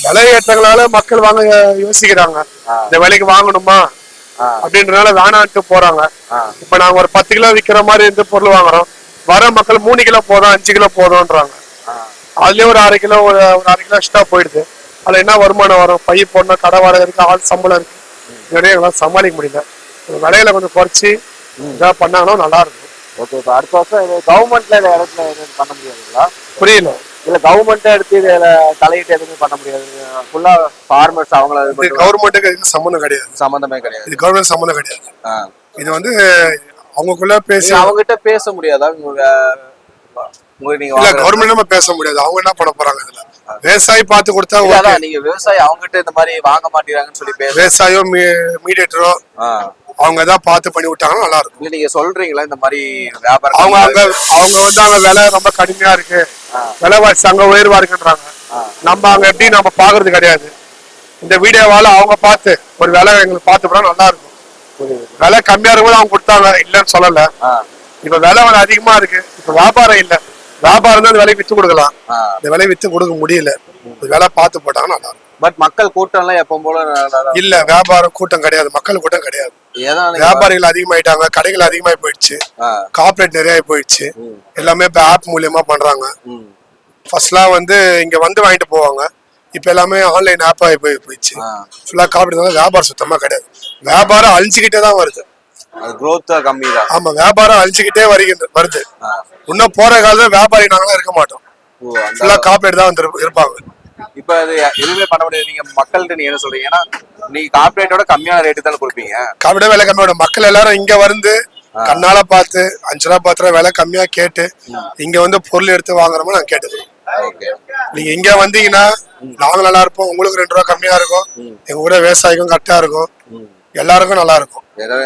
விலை ஏற்றங்களால மக்கள் வாங்க யோசிக்கிறாங்க. இந்த விலைக்கு வாங்கணுமா அப்படின்றதுனால வேணான்ட்டு போறாங்க. இப்ப நாங்க ஒரு 10 கிலோ விக்கிற மாதிரி இருந்து பொருள் வாங்குறோம். வர மக்கள் 3 கிலோ போதும் 5 கிலோ போதும்ன்றாங்க. அதுலயே ஒரு 1/2 கிலோ ஒரு 1/2 கிலோ எக்ஸ்ட்ரா போயிடுது. அதுல என்ன வருமானம் வரும்? பை போடணும், கடை வாடகை இருக்கு, ஆள் சம்பளம் இருக்கு. இதோடய எங்களால் சமாளிக்க முடியல. விலையில கொஞ்சம் குறைச்சி இதாக பண்ணாங்கன்னா நல்லா இருக்கும். ஓகே, இப்போ அடுத்த வருஷம் இது கவர்மெண்ட்ல இந்த இடத்துல எதுவும் பண்ண முடியாதுங்களா? புரியல. இல்ல கவர்மெண்ட்டை எடுத்து இதுல தலையிட்டு எதுவுமே பண்ண முடியாது. ஃபுல்லா ஃபார்மர்ஸ் அவங்கள கவர்மெண்ட்டுக்கு எதுவும் சம்மந்தம் கிடையாது. சம்பந்தமே கிடையாது. இது கவர்மெண்ட் சம்மந்தம் கிடையாது. இது வந்து அவங்களுக்குள்ள பேசி அவங்ககிட்ட பேச முடியாதா? இல்ல கவர்மெண்ட் நம்ம பேச முடியாது. அவங்க என்ன பண்ண போறாங்க? இதுல விவசாயி பார்த்து கொடுத்தா நீங்க விவசாயி அவங்ககிட்ட இந்த மாதிரி வாங்க மாட்டேங்கிறாங்கன்னு சொல்லி விவசாயியோ மீடியேட்டரோ அவங்க தான் பார்த்து பண்ணி விட்டாங்கன்னா நல்லா இருக்கும். இல்ல நீங்க சொல்றீங்களா இந்த மாதிரி வியாபாரம்? அவங்க வந்து அங்க விலை ரொம்ப கடுமையா இருக்கு, விலைவாசி அங்க உயர்வா இருக்குன்றாங்க. நம்ம அங்க எப்படி நம்ம பாக்குறது கிடையாது. இந்த வீடியோவால அவங்க பார்த்து ஒரு விலை எங்களுக்கு பார்த்து போனா நல்லா இருக்கும். விலை கம்மியா இருக்கும்போது அவங்க கொடுத்தாங்க, இல்லன்னு சொல்லல. இப்ப விலை அதிகமா இருக்கு. இப்ப வியாபாரம் இல்ல. வியாபாரம் தான் இந்த விலைக்கு வித்து கொடுக்கலாம். இந்த விலை வித்து கொடுக்க முடியல. விலை பார்த்து போட்டாங்கன்னா நல்லா இருக்கும். பட் மக்கள் கூட்டம் எல்லாம் எப்பவும் போல இல்ல. வியாபாரம் கூட்டம் கிடையாது, மக்கள் கூட்டம் கிடையாது. வியாபாரிகள் அதிகமாயிட்டாங்க, கடைகள் அதிகமாயி போயிடுச்சு, கார்பரேட் நிறைய போயிடுச்சு. எல்லாமே இப்ப ஆப் மூலியமா பண்றாங்க. ஃபர்ஸ்ட்லாம் வந்து இங்க வந்து வாங்கிட்டு போவாங்க. இப்ப எல்லாமே ஆன்லைன் ஆப் ஆகி போயிடுச்சு. ஃபுல்லா கார்பரேட். வியாபாரம் சுத்தமா கிடையாது. வியாபாரம் அழிஞ்சுக்கிட்டே தான் வருது. ஆமா, வியாபாரம் அழிஞ்சுக்கிட்டே வருது. இன்னும் போற காலத்துல வியாபாரி நாங்களாம் இருக்க மாட்டோம். ஃபுல்லா கார்பரேட் தான் வந்து இருப்பாங்க. இப்ப அது எதுவுமே பண்ண முடியாது. நீங்க மக்கள்கிட்ட நீங்க என்ன சொல்றீங்க? ஏன்னா நீங்க கார்பரேட்டோட கம்மியான ரேட்டு தானே கொடுப்பீங்க. கார்பரேட் விலை கம்மியோட மக்கள் எல்லாரும் இங்க வந்து கண்ணால பார்த்து 5 ரூபா 10 ரூபா விலை கம்மியா கேட்டு இங்க வந்து பொருள் எடுத்து வாங்குறோமோ நாங்க கேட்டுக்கிறோம். நீங்க இங்க வந்தீங்கன்னா நாங்க நல்லா இருப்போம், உங்களுக்கு 2 ரூபா கம்மியா இருக்கும், எங்க கூட விவசாயிக்கும் கரெக்டா இருக்கும், எல்லாருக்கும் நல்லா இருக்கும்.